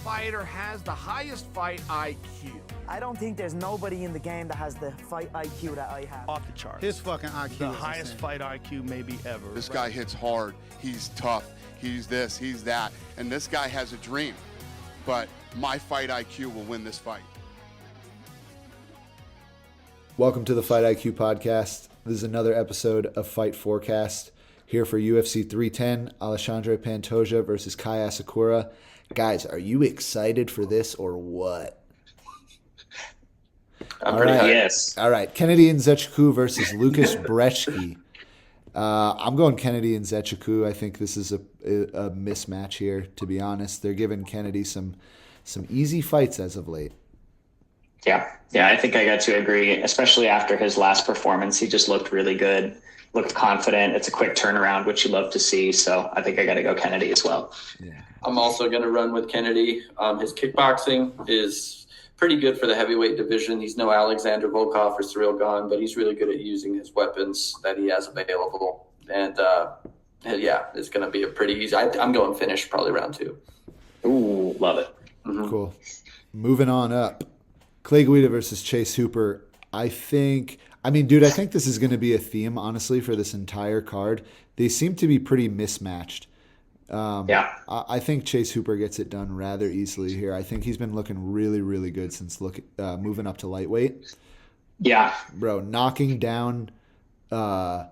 fighter has the highest fight IQ? I don't think there's nobody in the game that has the fight IQ that I have. Off the charts. His fucking IQ The is highest insane. fight IQ maybe ever. This guy hits hard. He's tough. He's this, he's that. And this guy has a dream. But my fight IQ will win this fight. Welcome to the Fight IQ podcast. This is another episode of Fight Forecast. Here for UFC 310, Alexandre Pantoja versus Kai Asakura. Guys, are you excited for this or what? I'm pretty high. Yes. All right. Kennedy Nzechukwu versus Lucas Brzeski. I'm going Kennedy Nzechukwu. I think this is a mismatch here, to be honest. They're giving Kennedy some easy fights as of late. Yeah, I think I got to agree, especially after his last performance. He just looked really good, looked confident. It's a quick turnaround, which you love to see. So I think I got to go Kennedy as well. Yeah. I'm also going to run with Kennedy. His kickboxing is pretty good for the heavyweight division. He's no Alexander Volkov or Cyril Gane, but he's really good at using his weapons that he has available. And, it's going to be a pretty easy. I'm going finish probably round 2. Ooh, love it. Mm-hmm. Cool. Moving on up. Clay Guida versus Chase Hooper. I think this is going to be a theme, honestly, for this entire card. They seem to be pretty mismatched. I think Chase Hooper gets it done rather easily here. I think he's been looking really, really good since moving up to lightweight. Yeah. Bro, knocking down frickin'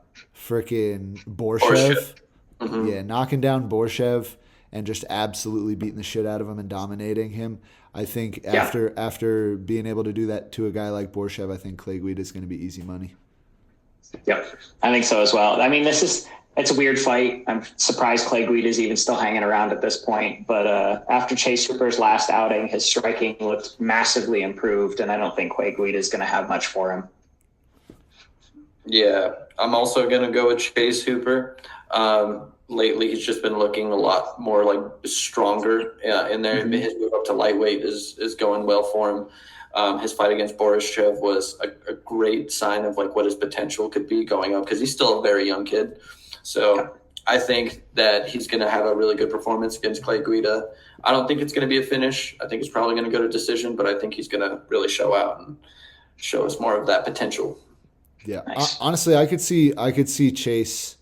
Borshev. Mm-hmm. Yeah, knocking down Borshev and just absolutely beating the shit out of him and dominating him. I think after being able to do that to a guy like Borshev, I think Clay Guida is going to be easy money. Yep, I think so as well. I mean, it's a weird fight. I'm surprised Clay Guida is even still hanging around at this point. But after Chase Hooper's last outing, his striking looked massively improved, and I don't think Clay Guida is going to have much for him. Yeah, I'm also going to go with Chase Hooper. Lately, he's just been looking a lot more like stronger in there. Mm-hmm. His move up to lightweight is going well for him. His fight against Borishev was a great sign of like what his potential could be going up because he's still a very young kid. So I think that he's going to have a really good performance against Clay Guida. I don't think it's going to be a finish. I think it's probably going to go to decision, but I think he's going to really show out and show us more of that potential. Yeah, nice. Honestly, I could see Chase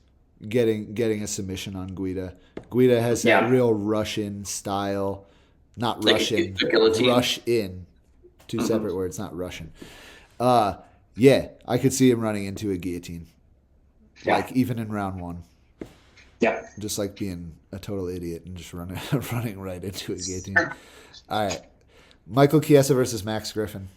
getting a submission on Guida. Guida has that real Russian style, not like Russian, rush in. Two separate words, not Russian. I could see him running into a guillotine, like even in round 1. Yeah, just like being a total idiot and just running right into a guillotine. All right, Michael Chiesa versus Max Griffin.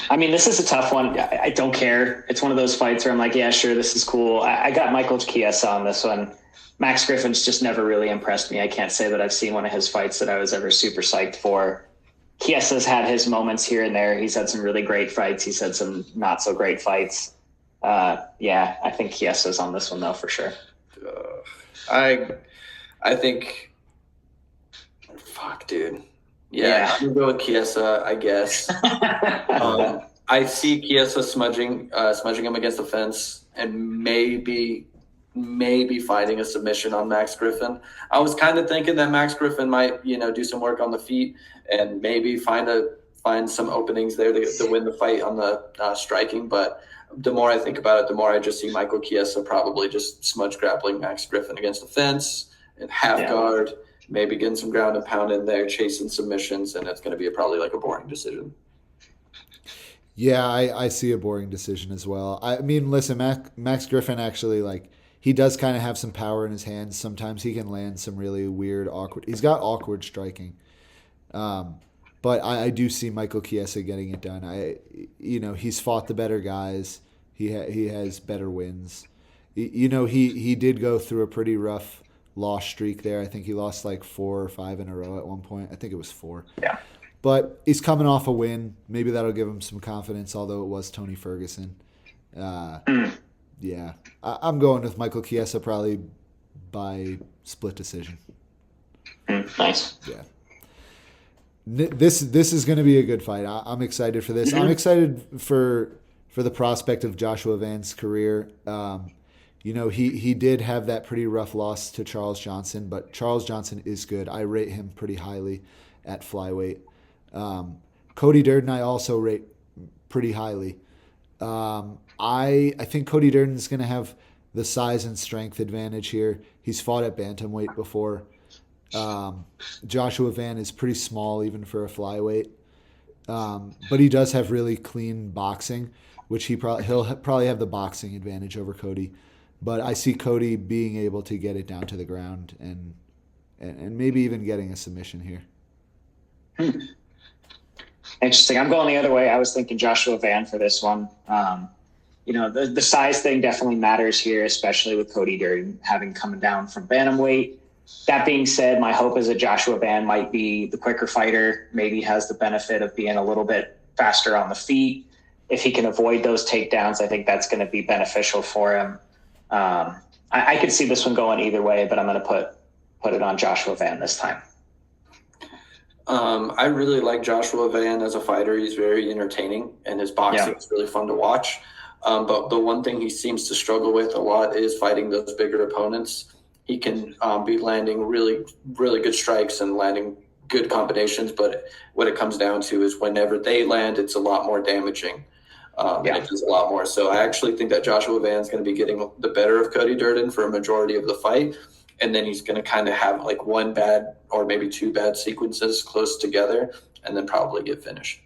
This is a tough one. I don't care. It's one of those fights where I'm like, yeah, sure, this is cool. I got Michael Chiesa on this one. Max Griffin's just never really impressed me. I can't say that I've seen one of his fights that I was ever super psyched for. Chiesa's had his moments here and there. He's had some really great fights. He's had some not so great fights. I think Chiesa's on this one, though, for sure. I think – fuck, dude. Yeah, I'm going to go with Chiesa, I guess. I see Chiesa smudging him against the fence and maybe finding a submission on Max Griffin. I was kind of thinking that Max Griffin might, do some work on the feet and maybe find some openings there to win the fight on the striking. But the more I think about it, the more I just see Michael Chiesa probably just smudge grappling Max Griffin against the fence and half guard. Maybe getting some ground and pound in there, chasing submissions, and it's going to be probably like a boring decision. Yeah, I see a boring decision as well. I mean, listen, Max Griffin actually, he does kind of have some power in his hands. Sometimes he can land some really weird, awkward. He's got awkward striking. But I do see Michael Chiesa getting it done. He's fought the better guys. He has better wins. He did go through a pretty rough loss streak there. I think he lost 4 or 5 in a row at one point. I think it was 4. Yeah. But he's coming off a win. Maybe that'll give him some confidence, although it was Tony Ferguson. Yeah. I'm going with Michael Chiesa probably by split decision. Nice. Yeah. This is going to be a good fight. I'm excited for this. I'm excited for the prospect of Joshua Van's career. You know, he did have that pretty rough loss to Charles Johnson, but Charles Johnson is good. I rate him pretty highly at flyweight. Cody Durden I also rate pretty highly. I think Cody Durden's going to have the size and strength advantage here. He's fought at bantamweight before. Joshua Van is pretty small even for a flyweight. But he does have really clean boxing, which he'll probably have the boxing advantage over Cody. But I see Cody being able to get it down to the ground and maybe even getting a submission here. Interesting. I'm going the other way. I was thinking Joshua Van for this one. You know, the size thing definitely matters here, especially with Cody Durden having come down from bantamweight. That being said, my hope is that Joshua Van might be the quicker fighter, maybe has the benefit of being a little bit faster on the feet. If he can avoid those takedowns, I think that's going to be beneficial for him. I could see this one going either way, but I'm going to put it on Joshua Van this time. I really like Joshua Van as a fighter. He's very entertaining, and his boxing is really fun to watch. But the one thing he seems to struggle with a lot is fighting those bigger opponents. He can be landing really, really good strikes and landing good combinations, but what it comes down to is whenever they land, it's a lot more damaging. It does a lot more. So I actually think that Joshua Van's going to be getting the better of Cody Durden for a majority of the fight. And then he's going to kind of have like one bad or maybe two bad sequences close together and then probably get finished.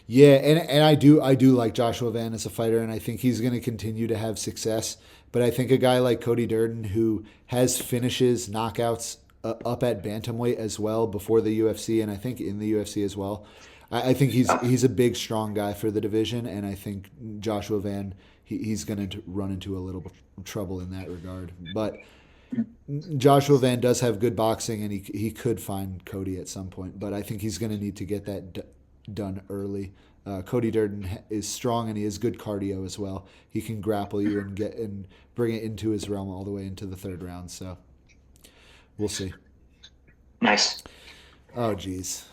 Yeah, and I do like Joshua Van as a fighter, and I think he's going to continue to have success. But I think a guy like Cody Durden, who has finishes, knockouts up at bantamweight as well before the UFC, and I think in the UFC as well, I think he's a big, strong guy for the division, and I think Joshua Van, he's going to run into a little trouble in that regard. But Joshua Van does have good boxing, and he could find Cody at some point. But I think he's going to need to get that done early. Cody Durden is strong, and he has good cardio as well. He can grapple you and bring it into his realm all the way into the third round. So we'll see. Nice. Oh, geez.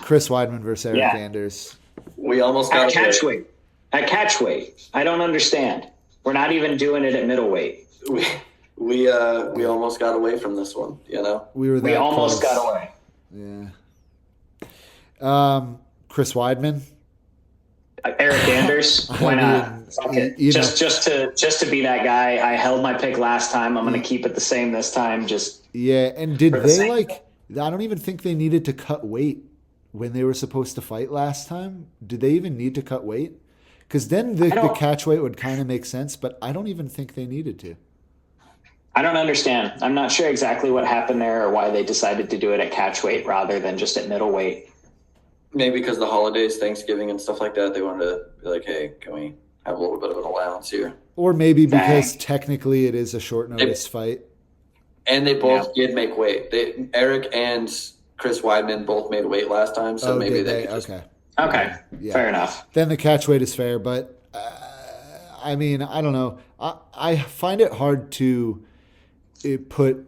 Chris Weidman versus Eric Anders. We almost got catchweight. At catchweight, I don't understand. We're not even doing it at middleweight. We almost got away from this one. You know, we almost got away. Yeah. Chris Weidman. Eric Anders. Why not? Just to be that guy. I held my pick last time. I'm going to keep it the same this time. And did they I don't even think they needed to cut weight when they were supposed to fight last time. Did they even need to cut weight? Because then the catch weight would kind of make sense, but I don't even think they needed to. I don't understand. I'm not sure exactly what happened there or why they decided to do it at catch weight rather than just at middleweight. Maybe because the holidays, Thanksgiving and stuff like that, they wanted to be like, hey, can we have a little bit of an allowance here? Or maybe because technically it is a short notice fight. And they both did make weight. Eric and Chris Weidman both made weight last time, so maybe they could just... Okay, fair enough. Then the catch weight is fair, but I mean, I don't know. I find it hard to put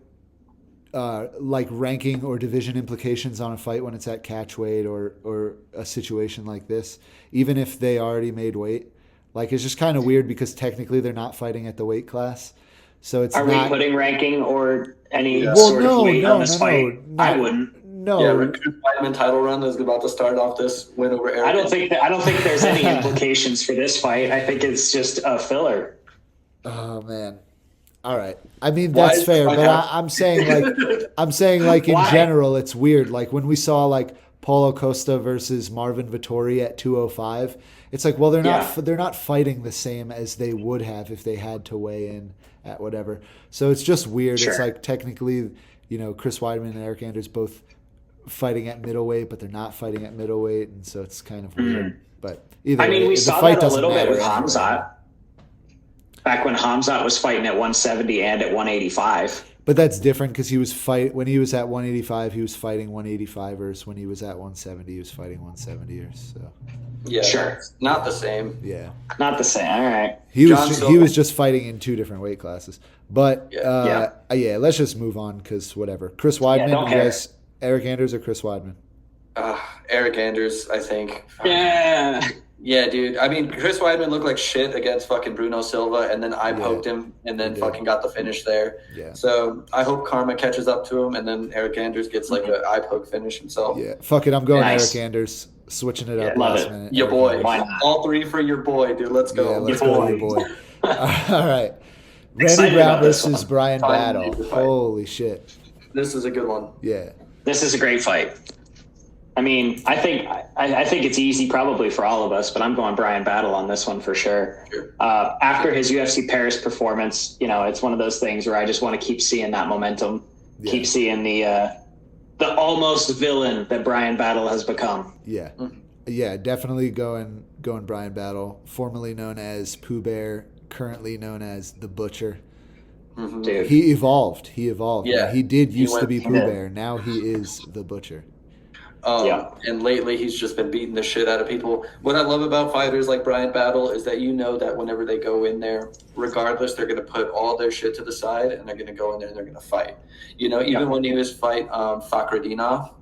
like ranking or division implications on a fight when it's at catch weight or a situation like this, even if they already made weight. Like, it's just kind of weird because technically they're not fighting at the weight class. So it's Are not... we putting ranking or any sort of weight on this fight? I wouldn't. No. Yeah, Chris Weidman title run is about to start off this win over Eric. I don't think there's any implications for this fight. I think it's just a filler. Oh man. All right. I mean, that's fair, but I'm saying in general it's weird. Like when we saw like Paulo Costa versus Marvin Vettori at 205, it's like, well, they're not fighting the same as they would have if they had to weigh in at whatever. So it's just weird. Sure. It's like technically, Chris Weidman and Eric Anders both fighting at middleweight, but they're not fighting at middleweight, and so it's kind of weird. But either way, we saw that a little bit with Hamzat. Back when Hamzat was fighting at 170 and at 185. But that's different because when he was at 185, he was fighting 185ers. When he was at 170, he was fighting 170ers. So yeah, sure, not the same. Yeah, not the same. All right. He was just fighting in two different weight classes. But let's just move on because whatever. Chris Weidman, you guys. Eric Anders or Chris Weidman? Eric Anders, I think. Yeah. Yeah, dude. I mean, Chris Weidman looked like shit against fucking Bruno Silva, and then I poked him, and then fucking got the finish there. Yeah. So I hope karma catches up to him, and then Eric Anders gets like an eye poke finish himself. Yeah, fuck it. I'm going Nice. Eric Anders, switching it up love last it. minute. Your Eric boy. Anders. Why not? All three for your boy, dude. Let's go. Yeah, let's Your go, boy. your boy. All right. Randy Excited Brown about this versus one. Brian Fine, Battle. major fight. Holy shit. This is a good one. Yeah. This is a great fight. I mean, I think it's easy probably for all of us, but I'm going Brian Battle on this one for sure. Sure. After his UFC Paris performance, it's one of those things where I just want to keep seeing that momentum, keep seeing the almost villain that Brian Battle has become. Yeah. Yeah, definitely going Brian Battle, formerly known as Pooh Bear, currently known as the Butcher. Mm-hmm. Dude. He evolved. Yeah. He did used to went- be he Pooh did. Bear. Now he is the Butcher. And lately he's just been beating the shit out of people. What I love about fighters like Brian Battle is that that whenever they go in there, regardless, they're going to put all their shit to the side and they're going to go in there and they're going to fight. Even when he was fight Fakhretdinov,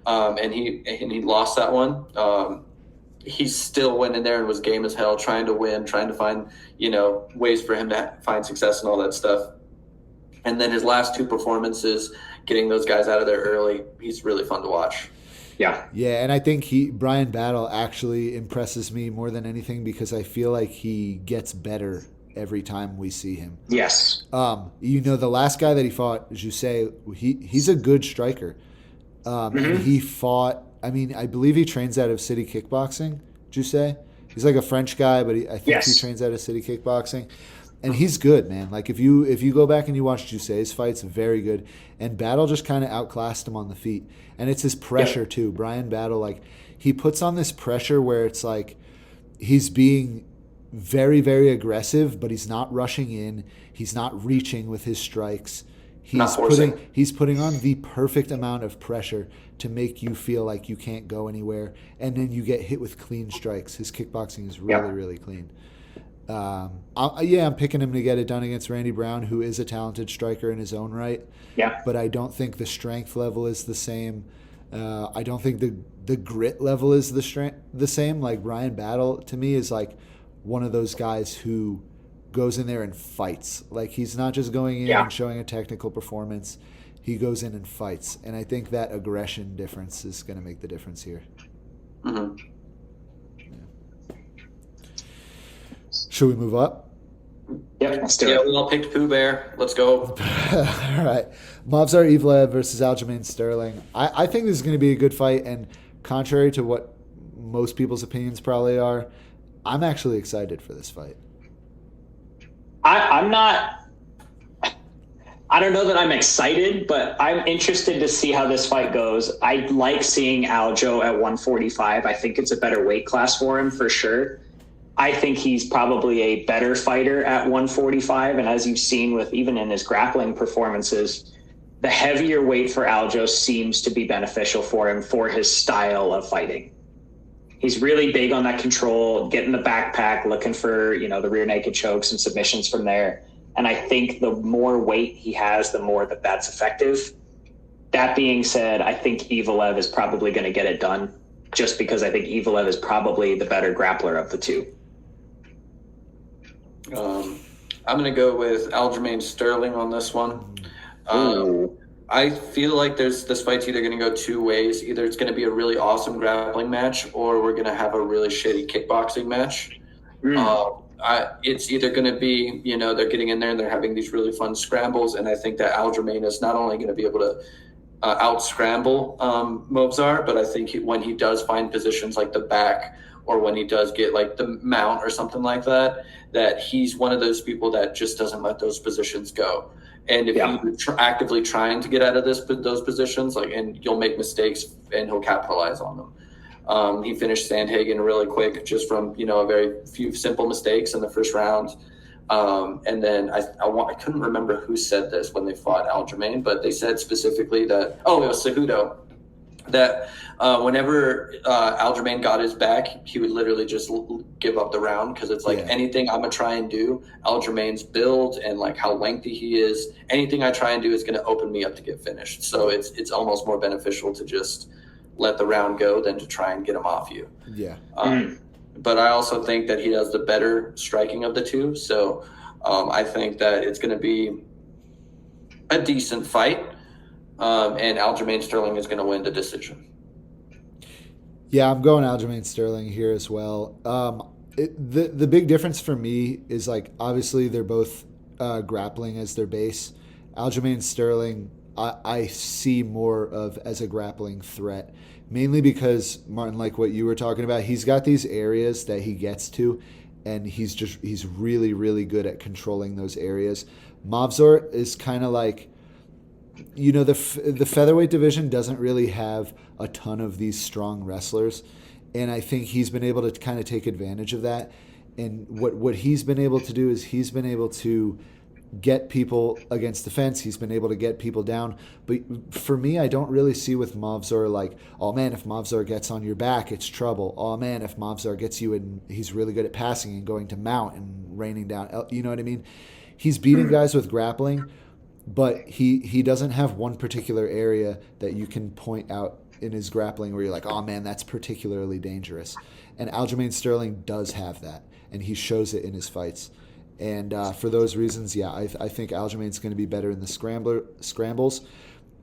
and he lost that one, he still went in there and was game as hell, trying to win, trying to find ways for him to find success and all that stuff. And then his last two performances, getting those guys out of there early, he's really fun to watch. Yeah. Yeah, and I think Brian Battle actually impresses me more than anything because I feel like he gets better every time we see him. Yes. The last guy that he fought, Jusei, he's a good striker. And he fought, I believe he trains out of City Kickboxing, Jusei. He's like a French guy, but I think he trains out of City Kickboxing. And he's good, man. Like if you go back and you watch Jusei's fights, very good. And Battle just kind of outclassed him on the feet. And it's his pressure too. Brian Battle, like he puts on this pressure where it's like he's being very, very aggressive, but he's not rushing in. He's not reaching with his strikes. He's putting on the perfect amount of pressure to make you feel like you can't go anywhere. And then you get hit with clean strikes. His kickboxing is really, really clean. I'm picking him to get it done against Randy Brown, who is a talented striker in his own right. Yeah. But I don't think the strength level is the same. I don't think the grit level is the same. Like Brian Battle, to me, is like one of those guys who goes in there and fights. Like he's not just going in and showing a technical performance. He goes in and fights. And I think that aggression difference is going to make the difference here. Mm-hmm. Should we move up? Yep, let's do it. We all picked Pooh Bear. Let's go. All right. Movsar Evlev versus Aljamain Sterling. I think this is going to be a good fight, and contrary to what most people's opinions probably are, I'm actually excited for this fight. I'm not. I don't know that I'm excited, but I'm interested to see how this fight goes. I like seeing Aljo at 145. I think it's a better weight class for him for sure. I think he's probably a better fighter at 145. And as you've seen with even in his grappling performances, the heavier weight for Aljo seems to be beneficial for him for his style of fighting. He's really big on that control, getting the backpack, looking for, the rear naked chokes and submissions from there. And I think the more weight he has, the more that's effective. That being said, I think Evlev is probably going to get it done just because I think Evlev is probably the better grappler of the two. I'm going to go with Aljamain Sterling on this one. I feel like this fight's either going to go two ways. Either it's going to be a really awesome grappling match, or we're going to have a really shitty kickboxing match. It's either going to be, they're getting in there and they're having these really fun scrambles, and I think that Aljamain is not only going to be able to out-scramble Movsar, but I think when he does find positions like the back, or when he does get like the mount or something like that, that he's one of those people that just doesn't let those positions go. And if you're actively trying to get out of those positions, and you'll make mistakes and he'll capitalize on them. He finished Sandhagen really quick just from, a very few simple mistakes in the first round. And then I couldn't remember who said this when they fought Aljamain, but they said specifically that, it was Cejudo, that whenever Aljamain got his back, he would literally just give up the round because it's like anything I'm going to try and do, Aljamain's build and like how lengthy he is, anything I try and do is going to open me up to get finished. So it's almost more beneficial to just let the round go than to try and get him off you. Yeah. but I also think that he has the better striking of the two. So I think that it's going to be a decent fight, and Aljamain Sterling is going to win the decision. Yeah, I'm going Aljamain Sterling here as well. The big difference for me is, like, obviously they're both grappling as their base. Aljamain Sterling, I see more of as a grappling threat, mainly because, Martin, like what you were talking about, he's got these areas that he gets to, and he's really, really good at controlling those areas. Movsar is kind of like, the featherweight division doesn't really have a ton of these strong wrestlers, and I think he's been able to kind of take advantage of that. And what he's been able to do is he's been able to get people against the fence. He's been able to get people down. But for me, I don't really see with Movsar, like, oh man, if Movsar gets on your back, it's trouble. Oh man, if Movsar gets you, and he's really good at passing and going to mount and raining down. You know what I mean? He's beating guys with grappling, but he doesn't have one particular area that you can point out in his grappling where you're like, oh man, that's particularly dangerous. And Aljamain Sterling does have that, and he shows it in his fights. And for those reasons, yeah, I think Aljamain's going to be better in the scrambles.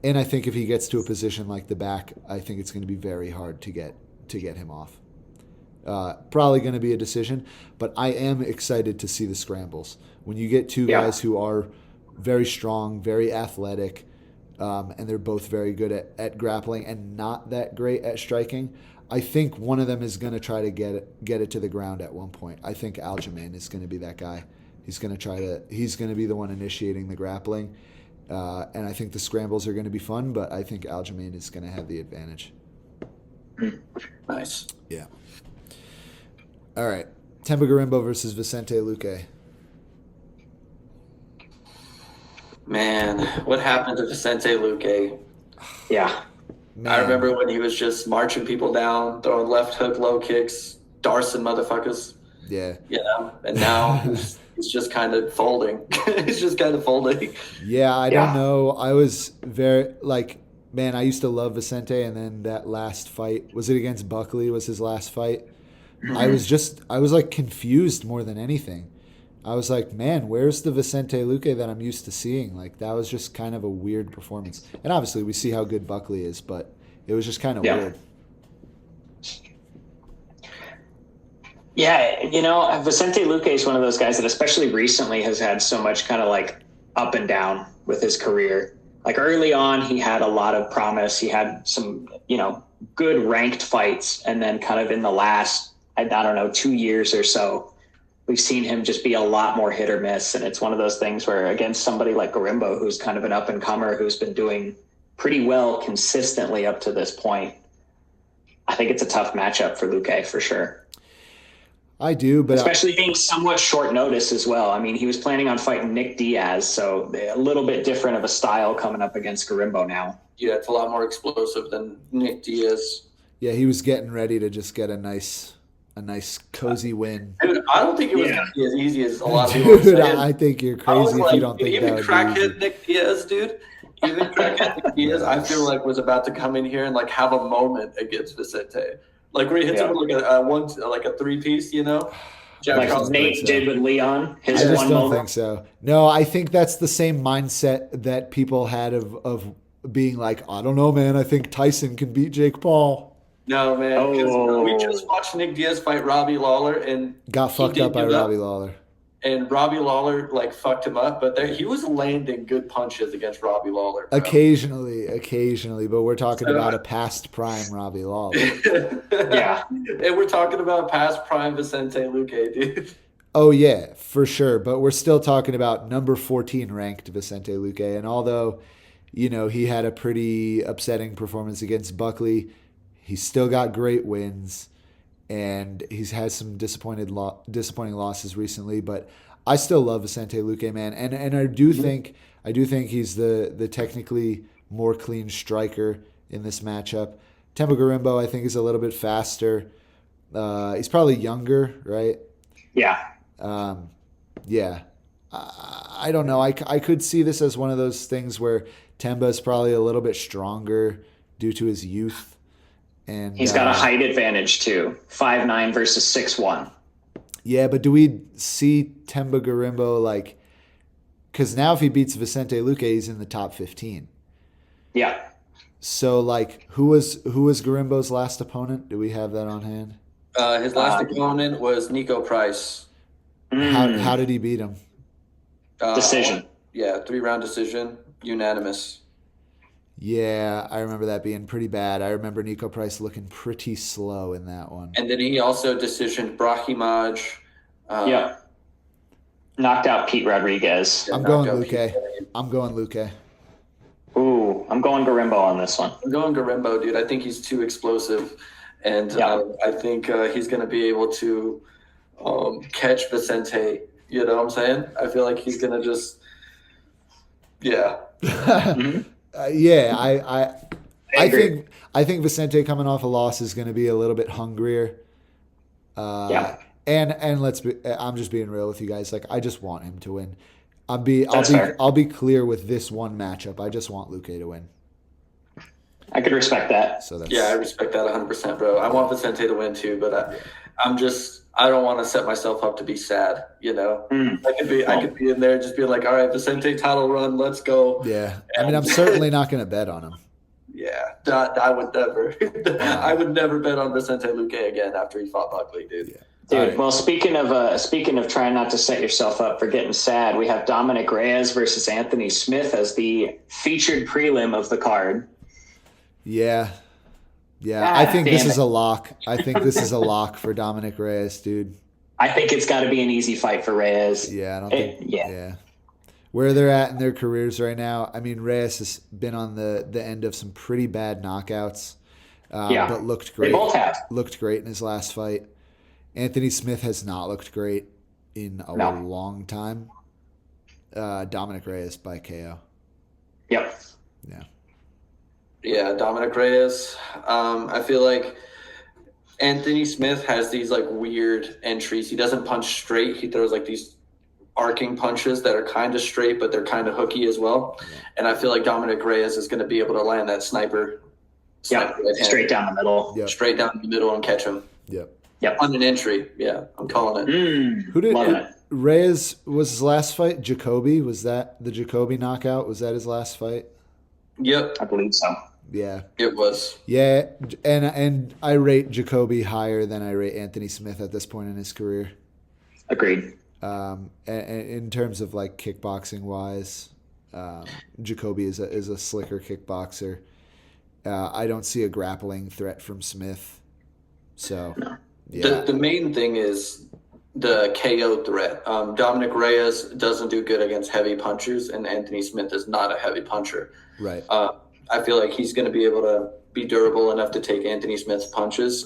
And I think if he gets to a position like the back, I think it's going to be very hard to get him off. Probably going to be a decision, but I am excited to see the scrambles. When you get two guys who are very strong, very athletic, and they're both very good at grappling and not that great at striking, I think one of them is going to try to get it to the ground at one point. I think Aljamain is going to be that guy. He's going to be the one initiating the grappling. And I think the scrambles are going to be fun, but I think Aljamain is going to have the advantage. Nice. Yeah. All right. Temba Garimbo versus Vicente Luque. Man, what happened to Vicente Luque? Yeah. Man. I remember when he was just marching people down, throwing left hook, low kicks, Darson motherfuckers. Yeah. And now he's just kind of folding. He's just kind of folding. Yeah, I don't know. I was very, man, I used to love Vicente, and then that last fight, was it against Buckley, was his last fight? Mm-hmm. I was confused more than anything. I was like, man, where's the Vicente Luque that I'm used to seeing? Like, that was just kind of a weird performance. And obviously we see how good Buckley is, but it was just kind of weird. Yeah, Vicente Luque is one of those guys that especially recently has had so much kind of like up and down with his career. Like early on, he had a lot of promise. He had some, good ranked fights. And then kind of in the last, 2 years or so, we've seen him just be a lot more hit or miss. And it's one of those things where against somebody like Garimbo, who's kind of an up and comer, who's been doing pretty well consistently up to this point, I think it's a tough matchup for Luque for sure. I do, but especially being somewhat short notice as well. I mean, he was planning on fighting Nick Diaz, so a little bit different of a style coming up against Garimbo now. Yeah, it's a lot more explosive than Nick Diaz. Yeah, he was getting ready to just get a nice cozy win. Dude, I don't think it was going to be as easy as a lot of people Dude, I think you're crazy if you don't think even that would crackhead Nick Diaz, dude. Even crackhead Nick Diaz, I feel like was about to come in here and have a moment against Vicente. Like where he hits him with like a 3-piece, Like Nate did with Leon. I just don't think so. No, I think that's the same mindset that people had of being like, I don't know, man. I think Tyson can beat Jake Paul. No, man. We just watched Nick Diaz fight Robbie Lawler and got fucked up by Robbie Lawler. And Robbie Lawler fucked him up, but he was landing good punches against Robbie Lawler. Bro. Occasionally, but we're talking about a past prime Robbie Lawler. Yeah. And we're talking about past prime Vicente Luque, dude. Oh, yeah, for sure. But we're still talking about number 14 ranked Vicente Luque. And although, he had a pretty upsetting performance against Buckley, he's still got great wins. And he's had some disappointing losses recently, but I still love Vicente Luque, man. And I do think he's the technically more clean striker in this matchup. Temba Garimbo, I think, is a little bit faster. He's probably younger, right? Yeah. Yeah. I don't know. I could see this as one of those things where Temba is probably a little bit stronger due to his youth. And he's got a height advantage too. 5'9" versus 6'1". Yeah, but do we see Temba Garimbo like? Because now if he beats Vicente Luque, he's in the top 15. Yeah. So like, who was Garimbo's last opponent? Do we have that on hand? His last opponent was Nico Price. How did he beat him? Decision. Yeah, 3-round decision, unanimous. Yeah, I remember that being pretty bad. I remember Nico Price looking pretty slow in that one. And then he also decisioned Brahimaj. Yeah. Knocked out Pete Rodriguez. I'm going Luque. I'm going Luque. Ooh, I'm going Garimbo on this one. I'm going Garimbo, dude. I think he's too explosive. And I think he's going to be able to catch Vicente. You know what I'm saying? I feel like he's going to just, yeah. Yeah, I think Vicente coming off a loss is going to be a little bit hungrier. And I'm just being real with you guys. Like, I just want him to win. I'll be clear with this one matchup. I just want Luque to win. I could respect that. So that's, yeah, I respect that 100%, bro. I want Vicente to win too, but I don't want to set myself up to be sad. You know, I could be in there just being like, all right, Vicente title run, let's go. Yeah, I mean, I'm certainly not going to bet on him. Yeah, I would never. I would never bet on Vicente Luque again after he fought Buckley, dude. Yeah. Dude, right. Well, speaking of trying not to set yourself up for getting sad, we have Dominic Reyes versus Anthony Smith as the featured prelim of the card. Yeah. I think this is a lock. I think this is a lock for Dominic Reyes, dude. I think it's got to be an easy fight for Reyes. Yeah, I don't think. Yeah. Where they're at in their careers right now, I mean, Reyes has been on the end of some pretty bad knockouts, but looked great. They both have. Looked great in his last fight. Anthony Smith has not looked great in a long time. Dominic Reyes by KO. Yep. Yeah. Yeah, Dominic Reyes. I feel like Anthony Smith has these like weird entries. He doesn't punch straight. He throws like these arcing punches that are kind of straight, but they're kind of hooky as well. Yeah. And I feel like Dominic Reyes is going to be able to land that sniper straight down the middle. Yep. Straight down the middle and catch him. Yep. On an entry. Yeah, I'm calling it. Who did Reyes was his last fight? Jacoby? Was that the Jacoby knockout? Was that his last fight? Yep. I believe so. Yeah. It was. Yeah, and I rate Jacoby higher than I rate Anthony Smith at this point in his career. Agreed. And in terms of like kickboxing wise, Jacoby is a slicker kickboxer. I don't see a grappling threat from Smith. So, yeah. The main thing is the KO threat. Dominic Reyes doesn't do good against heavy punchers, and Anthony Smith is not a heavy puncher. Right. I feel like he's going to be able to be durable enough to take Anthony Smith's punches.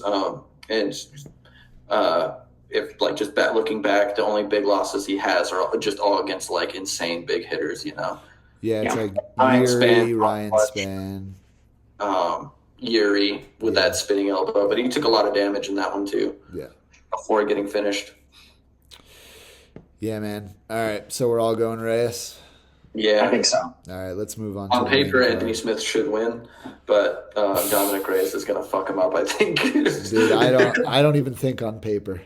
If like just looking back, the only big losses he has are just all against like insane big hitters, you know. Yeah, it's like Ryan Spann. Yuri with that spinning elbow, but he took a lot of damage in that one too. Yeah. Before getting finished. Yeah, man. All right, so we're all going Reyes. Yeah, I think so. All right, let's move on. On paper, Anthony Smith should win, but Dominic Reyes is going to fuck him up, I think. Dude, I don't even think on paper.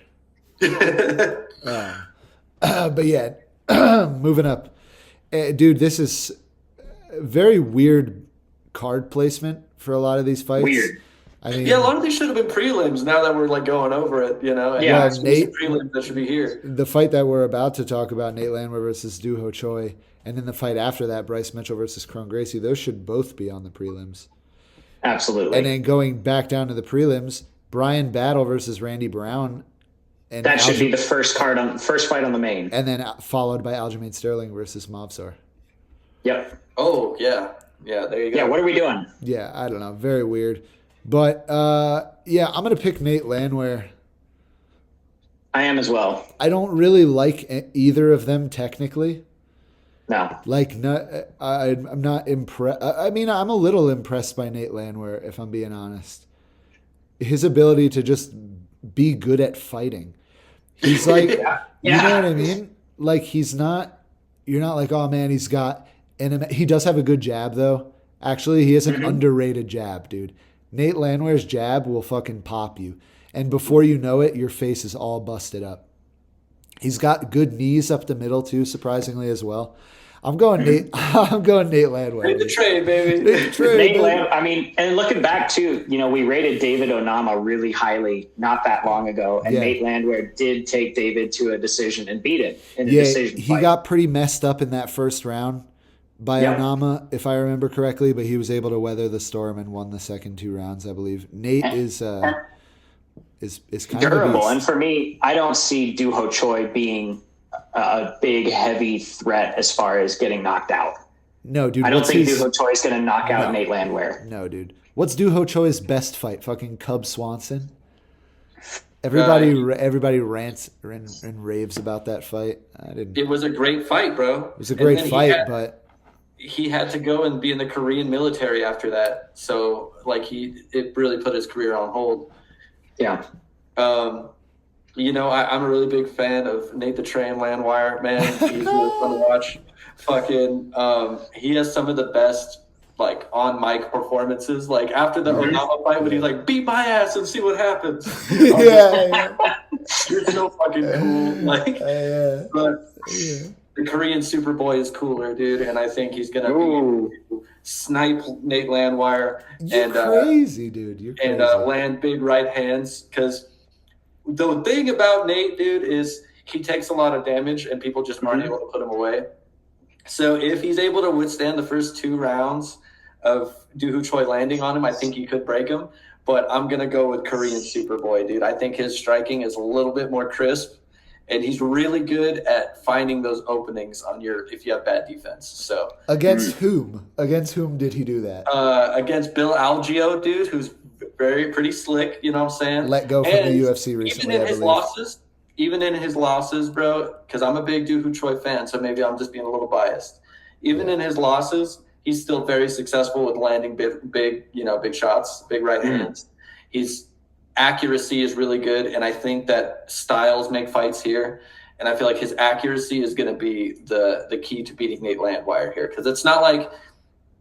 But yeah, moving up, dude. This is very weird card placement for a lot of these fights. Weird. I mean, yeah, a lot of these should have been prelims. Now that we're like going over it, you know. Yeah, Nate, prelims that should be here. The fight that we're about to talk about, Nate Landwehr versus Du Ho Choi, and then the fight after that, Bryce Mitchell versus Kron Gracie. Those should both be on the prelims. Absolutely. And then going back down to the prelims, Brian Battle versus Randy Brown. And that should be the first fight on the main. And then followed by Aljamain Sterling versus Mavsar. Yep. Oh, yeah. Yeah, there you go. Yeah, what are we doing? Yeah, I don't know. Very weird. But, yeah, I'm going to pick Nate Landwehr. I am as well. I don't really like either of them technically. No. Like, I'm not impressed. I mean, I'm a little impressed by Nate Landwehr, if I'm being honest. His ability to just be good at fighting. He's like, you know what I mean? Like, you're not like, oh man, he does have a good jab though. Actually, he has an underrated jab, dude. Nate Landwehr's jab will fucking pop you. And before you know it, your face is all busted up. He's got good knees up the middle too, surprisingly as well. I'm going Nate Landwehr. Nate the Train, baby. I mean, and looking back too, we rated David Onama really highly not that long ago, and Nate Landwehr did take David to a decision and beat it in a decision fight. He got pretty messed up in that first round by Onama, if I remember correctly, but he was able to weather the storm and won the second 2 rounds, I believe. Nate is kind durable, of and for me, I don't see Doo Ho Choi being a big, heavy threat as far as getting knocked out. No, dude. I don't think Doo Ho Choi is going to knock out Nate Landwehr. No, dude. What's Doo Ho Choi's best fight? Fucking Cub Swanson? Everybody rants and raves about that fight. It was a great fight, bro. It was a great fight, but he had to go and be in the Korean military after that. So, it really put his career on hold. Yeah. I'm a really big fan of Nate the Train Landwehr, man. He's really fun to watch. He has some of the best, on mic performances. After the Onama fight, when he's like, beat my ass and see what happens. Yeah. You're so fucking cool. The Korean Superboy is cooler, dude, and I think he's gonna snipe Nate Landwehr. You're crazy, dude. You're crazy. And land big right hands. Because the thing about Nate, dude, is he takes a lot of damage, and people just aren't able to put him away. So if he's able to withstand the first 2 rounds of Doo Ho Choi landing on him, I think he could break him. But I'm gonna go with Korean Superboy, dude. I think his striking is a little bit more crisp. And he's really good at finding those openings if you have bad defense. So against whom? Against whom did he do that? Against Bill Algeo, dude, who's pretty slick. You know what I'm saying? Let go from the UFC recently. Even in his losses, bro, because I'm a big Doo Ho Choi fan, so maybe I'm just being a little biased. Even in his losses, he's still very successful with landing big shots, big right hands. His accuracy is really good, and I think that styles make fights here. And I feel like his accuracy is going to be the key to beating Nate Landwehr here, because it's not like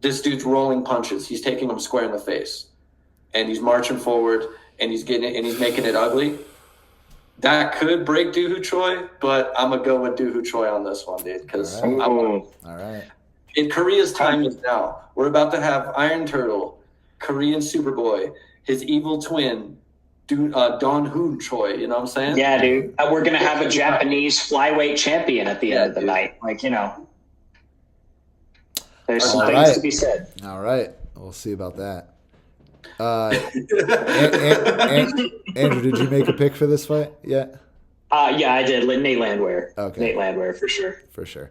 this dude's rolling punches. He's taking them square in the face, and he's marching forward, and he's making it ugly. That could break Doo Ho Choi, but I'm gonna go with Doo Ho Choi on this one, dude. Because all right. In Korea's time is now. We're about to have Iron Turtle, Korean Superboy, his evil twin, Don Hoon Choi. You know what I'm saying? Yeah, dude. We're gonna have a Japanese flyweight champion at the end of the night. There's some things to be said. All right, we'll see about that. Andrew, did you make a pick for this fight yet? Yeah, I did. Nate Landwehr. Okay. Nate Landwehr for sure. For sure.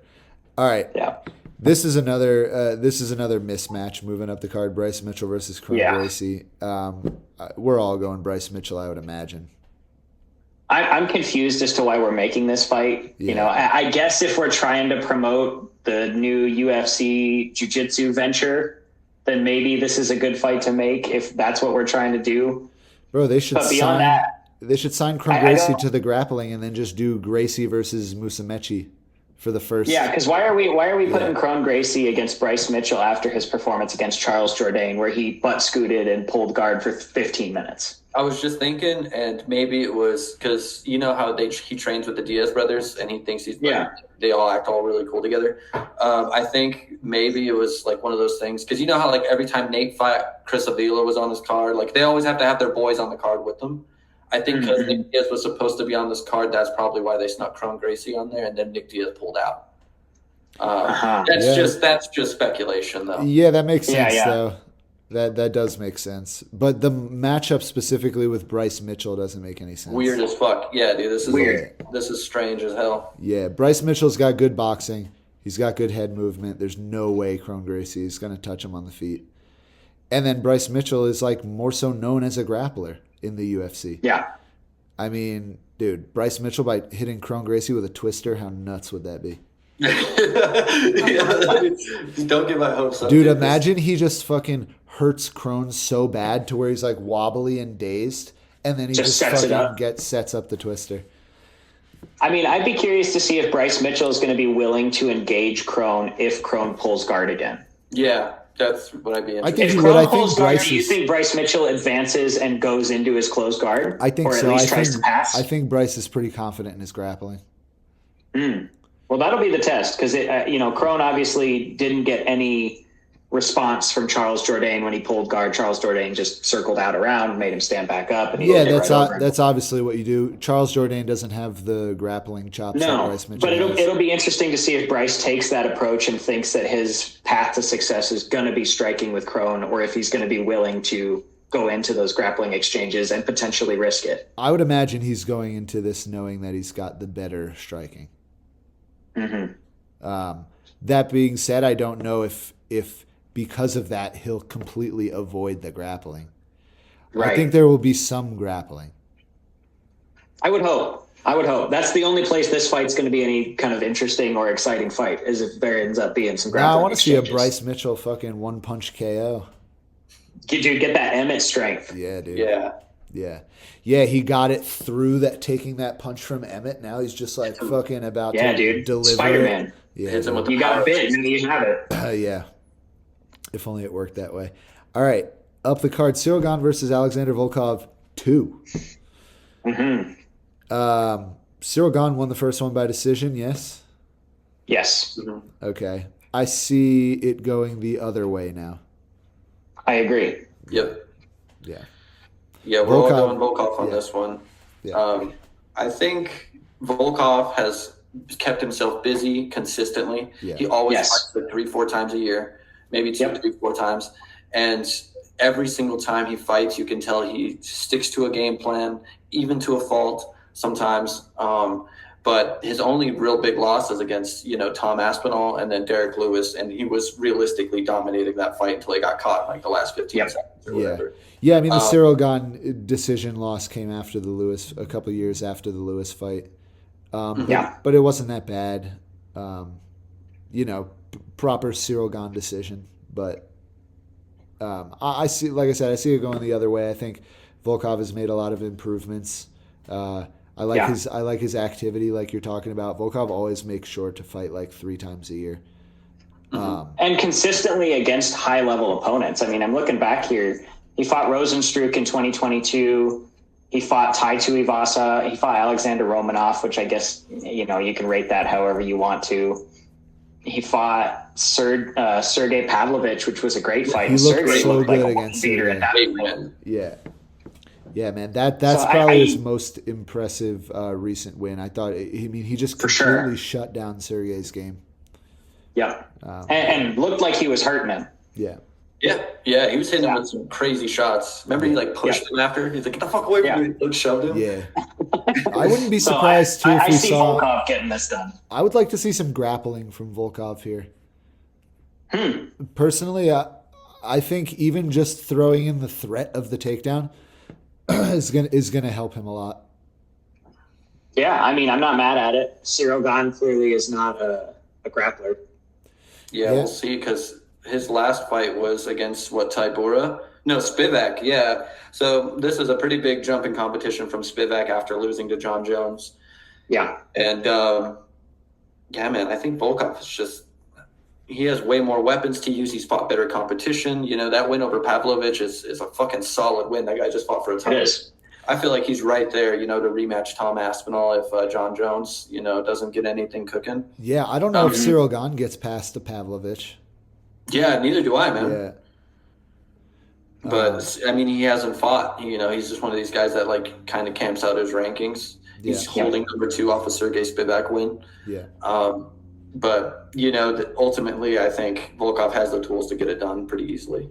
All right. Yeah. This is another mismatch moving up the card. Bryce Mitchell versus Kron Gracie. We're all going Bryce Mitchell, I would imagine. I'm confused as to why we're making this fight. Yeah. I guess if we're trying to promote the new UFC jiu-jitsu venture, then maybe this is a good fight to make if that's what we're trying to do. Bro, they should sign Kron I Gracie to the grappling and then just do Gracie versus Musumeci for the first. Yeah, because why are we putting Kron Gracie against Bryce Mitchell after his performance against Charles Jourdain, where he butt scooted and pulled guard for 15 minutes? I was just thinking, and maybe it was because you know how he trains with the Diaz brothers, and he thinks they all act all really cool together. I think maybe it was like one of those things because you know how like every time Nate fought, Chris Avila was on his card. Like they always have to have their boys on the card with them. I think because Nick Diaz was supposed to be on this card, that's probably why they snuck Kron Gracie on there, and then Nick Diaz pulled out. That's just speculation, though. Yeah, that makes sense, though. That does make sense. But the matchup specifically with Bryce Mitchell doesn't make any sense. Weird as fuck. Yeah, dude, this is weird. This is strange as hell. Yeah, Bryce Mitchell's got good boxing. He's got good head movement. There's no way Kron Gracie is going to touch him on the feet. And then Bryce Mitchell is like more so known as a grappler in the UFC. Yeah. I mean, dude, Bryce Mitchell by hitting Kron Gracie with a twister, how nuts would that be? Don't get my hopes up. Dude, imagine he just fucking hurts Kron so bad to where he's like wobbly and dazed, and then he just sets up the twister. I mean, I'd be curious to see if Bryce Mitchell is going to be willing to engage Kron if Kron pulls guard again. Yeah, That's what I'd be I interested think If he would. I Crone think pulls guard, Bryce do you is. think Bryce Mitchell advances and goes into his closed guard? I think or at so. least tries to pass? I think Bryce is pretty confident in his grappling. Well, that'll be the test because Crone obviously didn't get any response from Charles Jourdain when he pulled guard. Charles Jourdain just circled out around, made him stand back up, and he Yeah, looked that's right over him. that's obviously what you do. Charles Jourdain doesn't have the grappling chops that No, Bryce Mitchell but has. it'll be interesting to see if Bryce takes that approach and thinks that his path to success is going to be striking with Crone, or if he's going to be willing to go into those grappling exchanges and potentially risk it. I would imagine he's going into this knowing that he's got the better striking. That being said, I don't know if because of that he'll completely avoid the grappling. Right. I think there will be some grappling. I would hope. That's the only place this fight's going to be any kind of interesting or exciting fight, is if there ends up being some grappling. I want to see a exchanges. Bryce Mitchell fucking one punch KO. Dude, get that Emmett strength. Yeah, dude. Yeah. He got it through that, taking that punch from Emmett. Now he's just like fucking about to deliver. Spider-Man. Yeah, Hits him with You the got power. a bit, and you have it. yeah. If only it worked that way. All right, up the card: Cyril Gane versus Alexander Volkov 2. Cyril Gane won the first one by decision. Yes. Yes, Okay. I see it going the other way now. I agree. Yep. Yeah. Yeah, we're all Volkov- going Volkov on yeah. this one. Yeah. I think Volkov has kept himself busy consistently. Yeah. He always Yes. fights like 3-4 times a year, maybe 2-3-4 times. And every single time he fights, you can tell he sticks to a game plan, even to a fault sometimes. But his only real big loss is against, Tom Aspinall and then Derek Lewis, and he was realistically dominating that fight until he got caught in like the last 15 seconds or whatever. Yeah, I mean, the Cyril Gane decision loss came after the Lewis, a couple years after the Lewis fight. But it wasn't that bad. Proper Cyril Gane decision. But I see, like I said, I see it going the other way. I think Volkov has made a lot of improvements. I like his activity, like you're talking about. Volkov always makes sure to fight like 3 times a year. And consistently against high-level opponents. I mean, I'm looking back here. He fought Rosenstruck in 2022. He fought Tai Tuivasa. He fought Alexander Romanov, which I guess, you can rate that however you want to. He fought Sergey Pavlovich, which was a great fight. He looked Sergey so looked like good a against beater Sergey. at that point. Man. Yeah, man. That's So probably I- his most impressive recent win. I thought. He just For completely sure. shut down Sergey's game. Yeah. And looked like he was hurting him. Yeah. Yeah, he was hitting him with some crazy shots. Remember, he pushed him after. He's like, "Get the fuck away from me!" He shoved him. Yeah. I wouldn't be So surprised too if I we see saw. Volkov getting this done. I would like to see some grappling from Volkov here. Personally, I think even just throwing in the threat of the takedown is gonna help him a lot. Yeah, I mean, I'm not mad at it. Cyril Gane clearly is not a grappler. Yeah, we'll see, because his last fight was against Tybura? No, Spivak, yeah. So this is a pretty big jump in competition from Spivak after losing to John Jones. Yeah. And, man, I think Volkov is just – he has way more weapons to use. He's fought better competition. That win over Pavlovich is a fucking solid win. That guy just fought for a title. It is. I feel like he's right there, to rematch Tom Aspinall if John Jones, doesn't get anything cooking. Yeah, I don't know if Cyril Gane gets past the Pavlovich. Yeah, neither do I, man. Yeah. But I mean, he hasn't fought. He's just one of these guys that like kind of camps out his rankings. He's holding number 2 off of Sergey Spivak win. Yeah. But ultimately, I think Volkov has the tools to get it done pretty easily.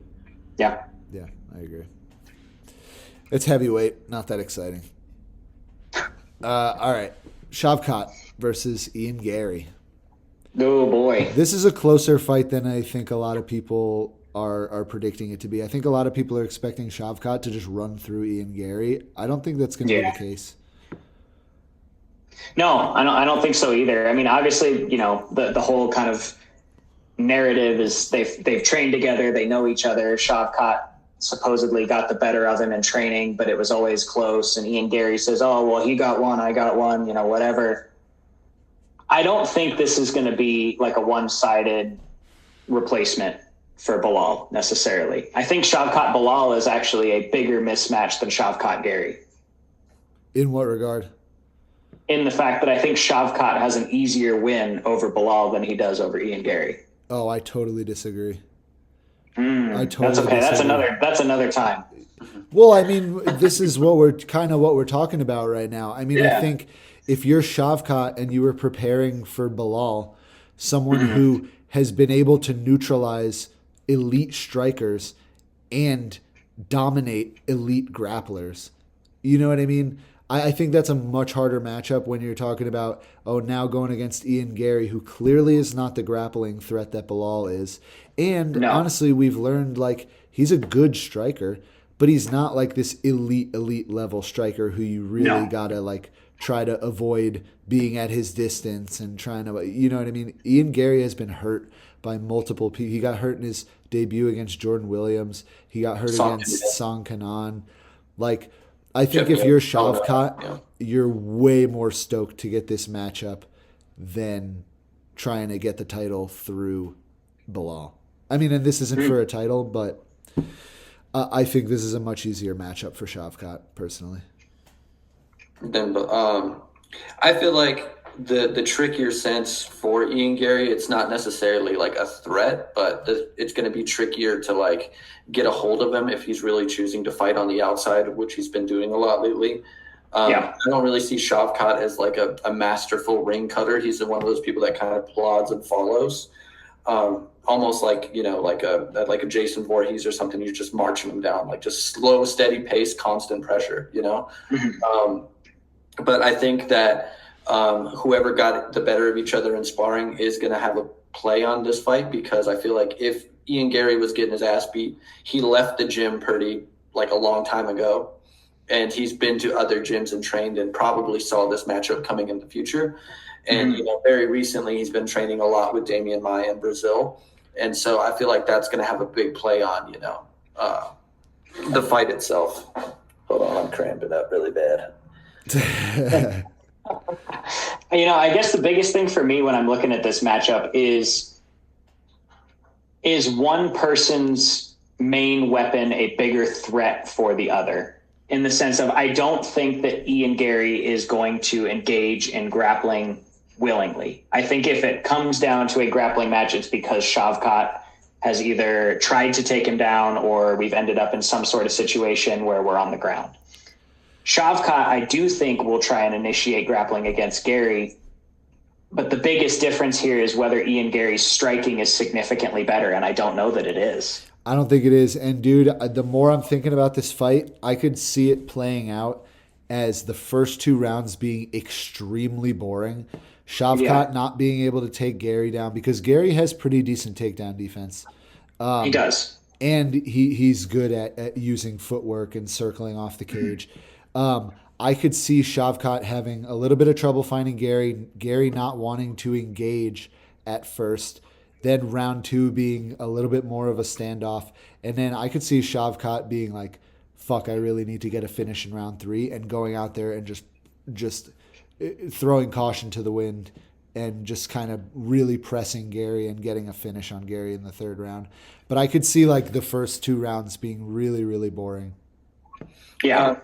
Yeah. Yeah, I agree. It's heavyweight, not that exciting. All right, Shavkat versus Ian Gary. Oh boy. This is a closer fight than I think a lot of people are predicting it to be. I think a lot of people are expecting Shavkat to just run through Ian Gary. I don't think that's going to be the case. No, I don't think so either. I mean, obviously, the whole kind of narrative is they've trained together, they know each other. Shavkat supposedly got the better of him in training, but it was always close. And Ian Gary says, "Oh, well, he got one, I got one," whatever. I don't think this is going to be like a one-sided replacement for Bilal necessarily. I think Shavkat Bilal is actually a bigger mismatch than Shavkat Gary. In what regard? In the fact that I think Shavkat has an easier win over Bilal than he does over Ian Gary. Oh, I totally disagree. That's okay. That's another time. Well, I mean, this is what we're talking about right now. I mean, I think if you're Shavkat and you were preparing for Bilal, someone who has been able to neutralize elite strikers and dominate elite grapplers, you know what I mean? I think that's a much harder matchup when you're talking about, now going against Ian Gary, who clearly is not the grappling threat that Bilal is. And honestly, we've learned, like, he's a good striker, but he's not like this elite level striker who you really gotta, like, try to avoid being at his distance and trying to, you know what I mean? Ian Gary has been hurt by multiple people. He got hurt in his debut against Jordan Williams. He got hurt against Song Kanan. Like, I think if you're Shavkat, you're way more stoked to get this matchup than trying to get the title through Bilal. I mean, and this isn't for a title, but I think this is a much easier matchup for Shavkat, personally. Then, I feel like the trickier sense for Ian Gary, it's not necessarily like a threat, but it's going to be trickier to like get a hold of him if he's really choosing to fight on the outside, which he's been doing a lot lately. I don't really see Shavkat as like a masterful ring cutter. He's one of those people that kind of plods and follows, almost like, you know, like a Jason Voorhees or something. You're just marching him down, like just slow, steady pace, constant pressure, you know? But I think that whoever got the better of each other in sparring is going to have a play on this fight, because I feel like if Ian Gary was getting his ass beat, he left the gym pretty like a long time ago, and he's been to other gyms and trained and probably saw this matchup coming in the future. And you know, very recently he's been training a lot with Damian Maia in Brazil, and so I feel like that's going to have a big play on, you know, the fight itself. Hold on, I'm cramping up really bad. You know, I guess the biggest thing for me when I'm looking at this matchup is one person's main weapon a bigger threat for the other, in the sense of, I don't think that Ian Gary is going to engage in grappling willingly. I think if it comes down to a grappling match, it's because Shavkat has either tried to take him down or we've ended up in some sort of situation where we're on the ground. Shavkat, I do think, will try and initiate grappling against Gary, but the biggest difference here is whether Ian Gary's striking is significantly better, and I don't know that it is. I don't think it is. And, dude, the more I'm thinking about this fight, I could see it playing out as the first two rounds being extremely boring. Shavkat not being able to take Gary down, because Gary has pretty decent takedown defense. He does. And he's good at using footwork and circling off the cage. I could see Shavkat having a little bit of trouble finding Gary not wanting to engage at first, then round two being a little bit more of a standoff. And then I could see Shavkat being like, fuck, I really need to get a finish in round three, and going out there and just throwing caution to the wind and just kind of really pressing Gary and getting a finish on Gary in the third round. But I could see like the first two rounds being really, really boring. Yeah.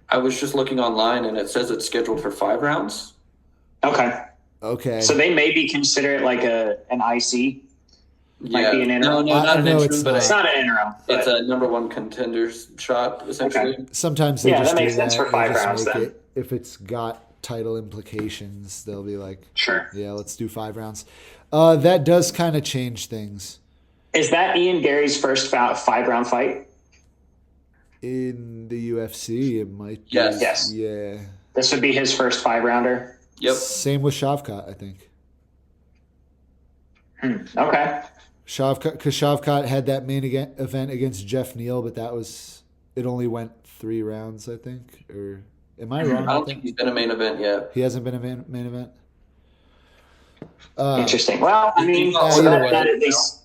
I was just looking online, and it says it's scheduled for 5 rounds. Okay. So they maybe consider it like an IC. Might be an interim. No, not an interim, but it's not an interim. It's a number one contender's shot, essentially. Okay. Sometimes they just that makes do sense that. for 5 rounds then. If it's got title implications, they'll be like, sure. Yeah, let's do 5 rounds. That does kind of change things. Is that Ian Gary's first 5-round fight? In the UFC, it might be. Yes. Yeah. This would be his first 5-rounder? Yep. Same with Shavkat, I think. Okay. Because Shavkat had that main event against Jeff Neal, but it only went 3 rounds, I think. Or am I wrong? I don't think he's been a main event yet. He hasn't been a main event? Interesting. Well, I mean, that at least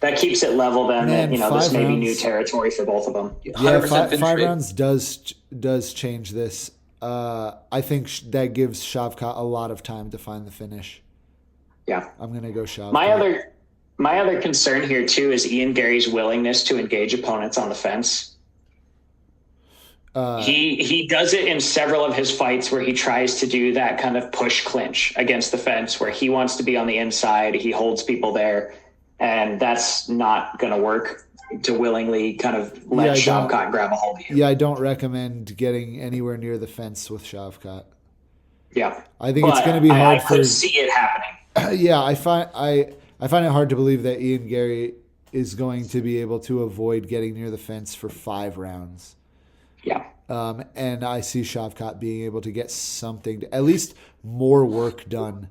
that keeps it level then. Man, that, this may be new rounds, territory for both of them. Yeah, 5 rounds does change this. I think that gives Shavkat a lot of time to find the finish. Yeah. I'm going to go Shavkat. My other concern here too is Ian Gary's willingness to engage opponents on the fence. He does it in several of his fights where he tries to do that kind of push clinch against the fence where he wants to be on the inside. He holds people there, and that's not going to work to willingly kind of let Shavkat grab a hold of you. Yeah, I don't recommend getting anywhere near the fence with Shavkat. Yeah. I think it's going to be hard I could see it happening. Yeah, I find it hard to believe that Ian Gary is going to be able to avoid getting near the fence for 5 rounds. Yeah. And I see Shavkat being able to get something, at least more work done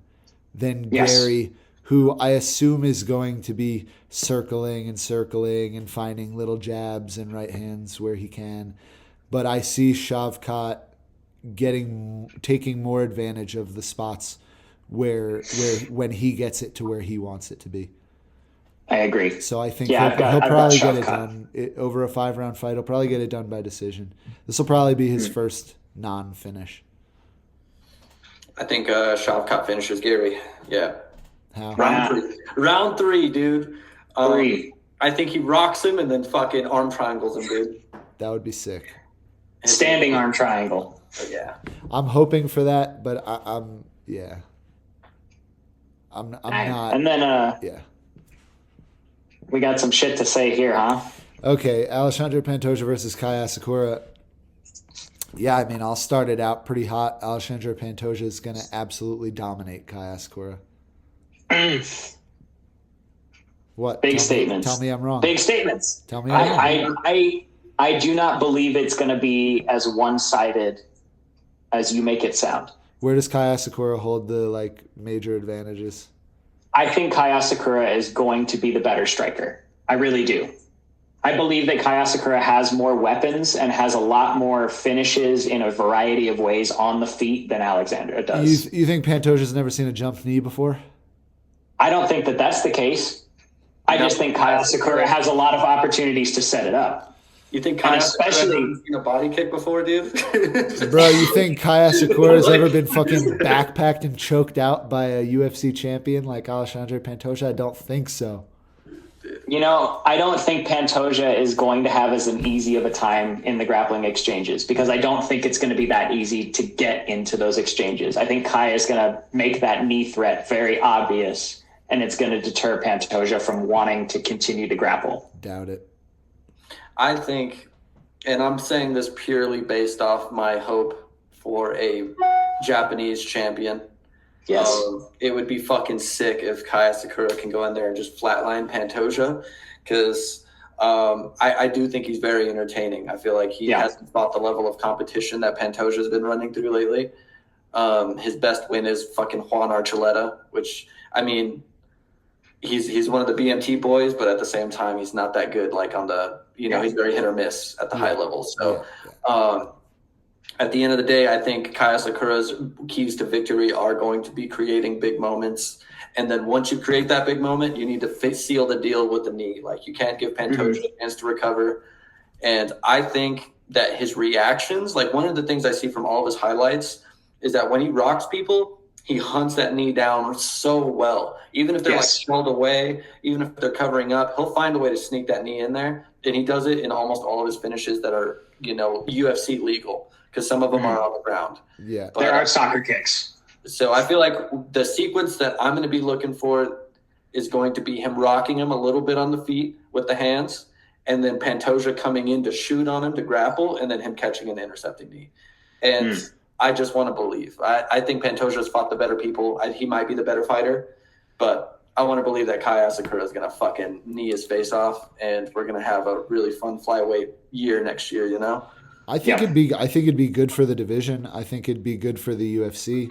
than Gary, who I assume is going to be circling and finding little jabs and right hands where he can. But I see Shavkat taking more advantage of the spots where when he gets it to where he wants it to be. I agree. So I think he'll probably get it done over a 5-round fight. He'll probably get it done by decision. This will probably be his first non-finish. I think Shavkat finishes Gary. Yeah. How? Round 3, dude. 3. I think he rocks him and then fucking arm triangles him, dude. That would be sick. Standing arm triangle. Yeah. I'm hoping for that, but I'm not. And then yeah. We got some shit to say here, huh? Okay, Alexandre Pantoja versus Kai Asakura. Yeah, I mean, I'll start it out pretty hot. Alexandre Pantoja is going to absolutely dominate Kai Askura. What? Big statements. Tell me I'm wrong. Big statements. Tell me I'm wrong. I do not believe it's going to be as one-sided as you make it sound. Where does Kai Asakura hold the major advantages? I think Kai Asakura is going to be the better striker. I really do. I believe that Kai Asakura has more weapons and has a lot more finishes in a variety of ways on the feet than Alexandra does. You think Pantoja's never seen a jump knee before? I don't think that that's the case. I just think Kai Asakura has a lot of opportunities to set it up. You think Kai Asakura has seen a body kick before, dude? Bro, you think Kai Asakura has ever been fucking backpacked and choked out by a UFC champion like Alexandre Pantoja? I don't think so. You know, I don't think Pantoja is going to have as an easy of a time in the grappling exchanges because I don't think it's going to be that easy to get into those exchanges. I think Kai is going to make that knee threat very obvious, and it's going to deter Pantoja from wanting to continue to grapple. Doubt it. I think, and I'm saying this purely based off my hope for a Japanese champion. Yes. It would be fucking sick if Kai Asakura can go in there and just flatline Pantoja because I do think he's very entertaining. I feel like he hasn't fought the level of competition that Pantoja's been running through lately. His best win is fucking Juan Archuleta, which, I mean, he's one of the BMT boys, but at the same time, he's not that good. Like on the, he's very hit or miss at the high level. So, at the end of the day, I think Kai Asakura's keys to victory are going to be creating big moments. And then once you create that big moment, you need to seal the deal with the knee. Like you can't give Pantoja a chance to recover. And I think that his reactions, like one of the things I see from all of his highlights is that when he rocks people, he hunts that knee down so well. Even if they're like held away, even if they're covering up, he'll find a way to sneak that knee in there. And he does it in almost all of his finishes that are, UFC legal, because some of them are on the ground. Yeah. But there are soccer kicks. So I feel like the sequence that I'm going to be looking for is going to be him rocking him a little bit on the feet with the hands, and then Pantoja coming in to shoot on him to grapple, and then him catching an intercepting knee. And I just want to believe. I think Pantoja's fought the better people. He might be the better fighter, but I want to believe that Kai Asakura is going to fucking knee his face off, and we're going to have a really fun flyweight year next year, I think it'd be good for the division. I think it'd be good for the UFC.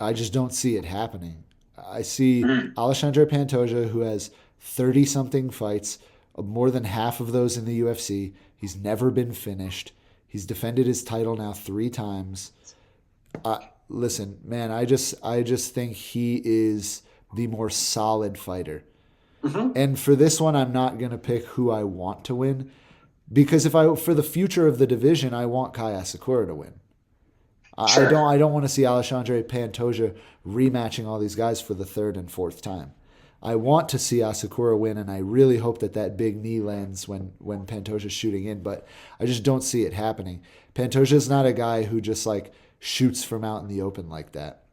I just don't see it happening. I see Alexandre Pantoja, who has 30-something fights, more than half of those in the UFC. He's never been finished. He's defended his title now 3 times. Listen, man, I just think he is the more solid fighter. And for this one, I'm not going to pick who I want to win. Because for the future of the division, I want Kai Asakura to win. Sure. I don't want to see Alexandre Pantoja rematching all these guys for the 3rd and 4th time. I want to see Asakura win, and I really hope that big knee lands when Pantoja's shooting in, but I just don't see it happening. Pantoja's not a guy who just like shoots from out in the open like that.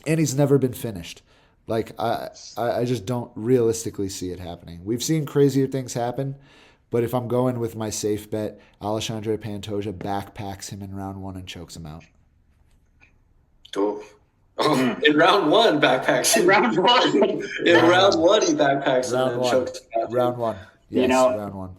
And he's never been finished. Like, I just don't realistically see it happening. We've seen crazier things happen, but if I'm going with my safe bet, Alexandre Pantoja backpacks him in round 1 and chokes him out. Oh, in round 1, backpacks. In round 1. In round 1, he backpacks him and chokes him out. Round 1. Yes, round 1.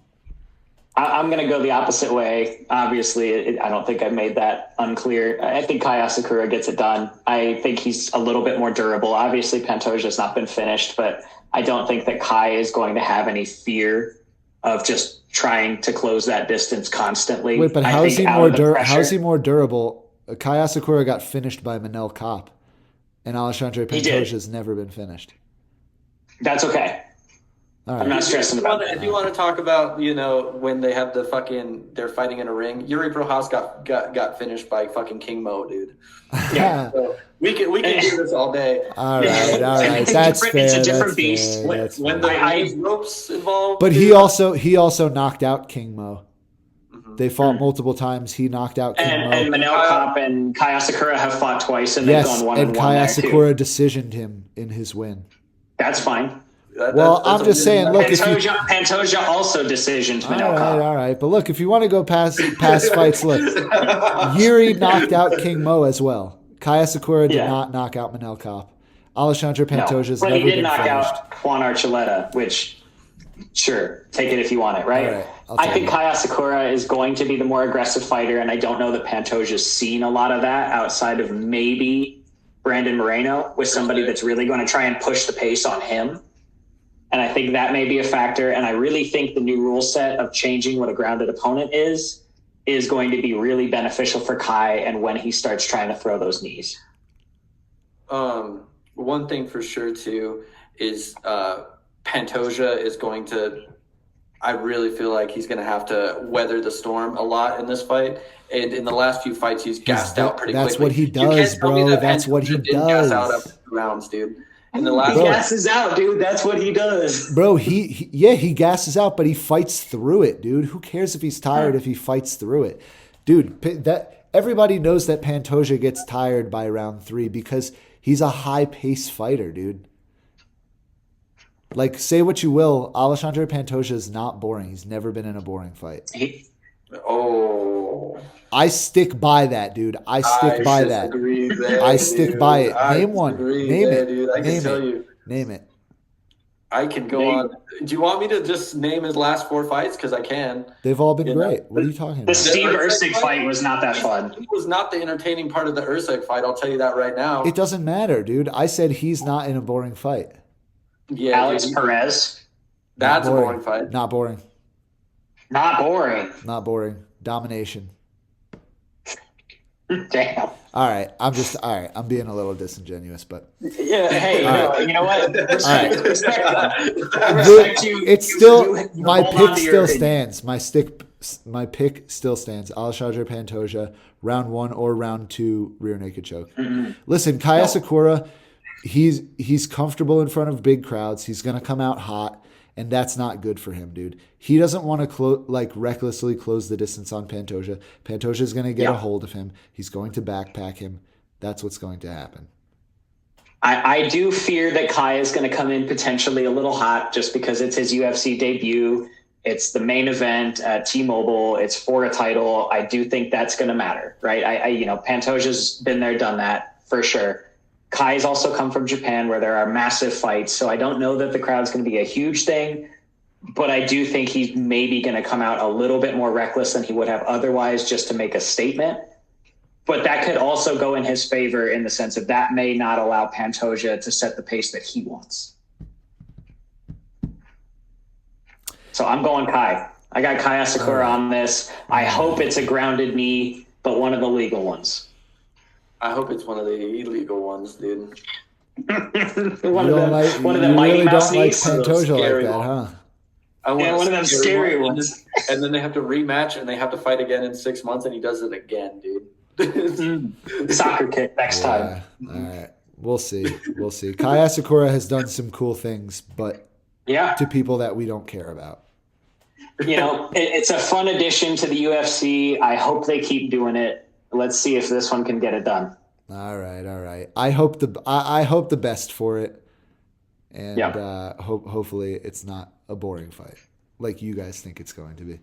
I'm going to go the opposite way. Obviously, I don't think I made that unclear. I think Kai Asakura gets it done. I think he's a little bit more durable. Obviously, Pantoja's not been finished, but I don't think that Kai is going to have any fear of just trying to close that distance constantly. Wait, but how is he more durable? Kai Asakura got finished by Manel Kopp, and Alexandre Pantoja's never been finished. That's okay. Right. I'm not stressing about it. If you want to talk about, when they have they're fighting in a ring, Yuri Prohaska got finished by fucking King Mo, dude. Yeah. So we can do this all day. All right. That's fair. It's a different beast. When there's ropes involved. But he also knocked out King Mo. Mm-hmm. They fought multiple times. He knocked out King Mo. And Manel Kopp and Kai Asakura have fought twice, and they've gone 1-1 and Kai Asakura decisioned him in his win. That's fine. I'm just saying, look, Pantoja also decisioned Manel Kopp. All right. But look, if you want to go past fights, look, Yuri knocked out King Mo as well. Kai Asakura did not knock out Manel Kopp. Alexandre Pantoja's never been finished. But he did knock out Juan Archuleta, which, sure, take it if you want it, right? I think Kai Asakura is going to be the more aggressive fighter, and I don't know that Pantoja's seen a lot of that outside of maybe Brandon Moreno with somebody that's really going to try and push the pace on him. And I think that may be a factor. And I really think the new rule set of changing what a grounded opponent is going to be really beneficial for Kai and when he starts trying to throw those knees. One thing for sure, too, is Pantoja is going to – I really feel like he's going to have to weather the storm a lot in this fight. And in the last few fights, he's gassed out pretty quickly. That's what he does, bro. That's what he does. Gas out after 2 rounds, dude. He gasses out, dude. That's what he does. Bro, he gasses out, but he fights through it, dude. Who cares if he's tired if he fights through it? Dude, everybody knows that Pantoja gets tired by round 3 because he's a high-paced fighter, dude. Like, say what you will, Alexandre Pantoja is not boring. He's never been in a boring fight. I stick by that, dude. I stick by that. I stick by it. Name one. Name it. Dude. I can tell you. Name it. I can go on. Do you want me to just name his last 4 fights? Because I can. They've all been great. What are you talking about? The Steve Erceg fight was not that fun. He was not the entertaining part of the Erceg fight. I'll tell you that right now. It doesn't matter, dude. I said he's not in a boring fight. Yeah, Alex Perez. That's a boring fight. Not boring. Not boring. Not boring. Domination. Damn. All right. I'm being a little disingenuous, but yeah. Hey, you know what? Respect you. It's still my pick still stands. My pick still stands. Alexandre Pantoja, round 1 or round 2 rear naked choke. Mm-hmm. Listen, Kai Asakura, he's comfortable in front of big crowds. He's gonna come out hot. And that's not good for him, dude. He doesn't want to recklessly close the distance on Pantoja. Pantoja is going to get a hold of him. He's going to backpack him. That's what's going to happen. I do fear that Kai is going to come in potentially a little hot just because it's his UFC debut. It's the main event at T-Mobile. It's for a title. I do think that's going to matter, right? Pantoja's been there, done that for sure. Kai's also come from Japan where there are massive fights. So I don't know that the crowd's going to be a huge thing, but I do think he's maybe going to come out a little bit more reckless than he would have otherwise just to make a statement. But that could also go in his favor in the sense of that may not allow Pantoja to set the pace that he wants. So I'm going Kai. I got Kai Asakura on this. I hope it's a grounded knee, but one of the legal ones. I hope it's one of the illegal ones, dude. one of the Mighty Mouse knees. Pantoja like that, huh? One of them scary ones. And then they have to rematch and they have to fight again in 6 months, and he does it again, dude. Soccer kick next time. All right. We'll see. We'll see. Kai Asakura has done some cool things, but Yeah. to people that we don't care about. It's a fun addition to the UFC. I hope they keep doing it. Let's see if this one can get it done. All right. I hope the best for it, and hopefully it's not a boring fight like you guys think it's going to be.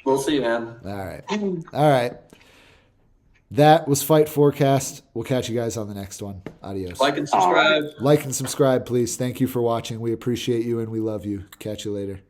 We'll see, man. All right. That was Fight Forecast. We'll catch you guys on the next one. Adios. Like and subscribe. Like and subscribe, please. Thank you for watching. We appreciate you and we love you. Catch you later.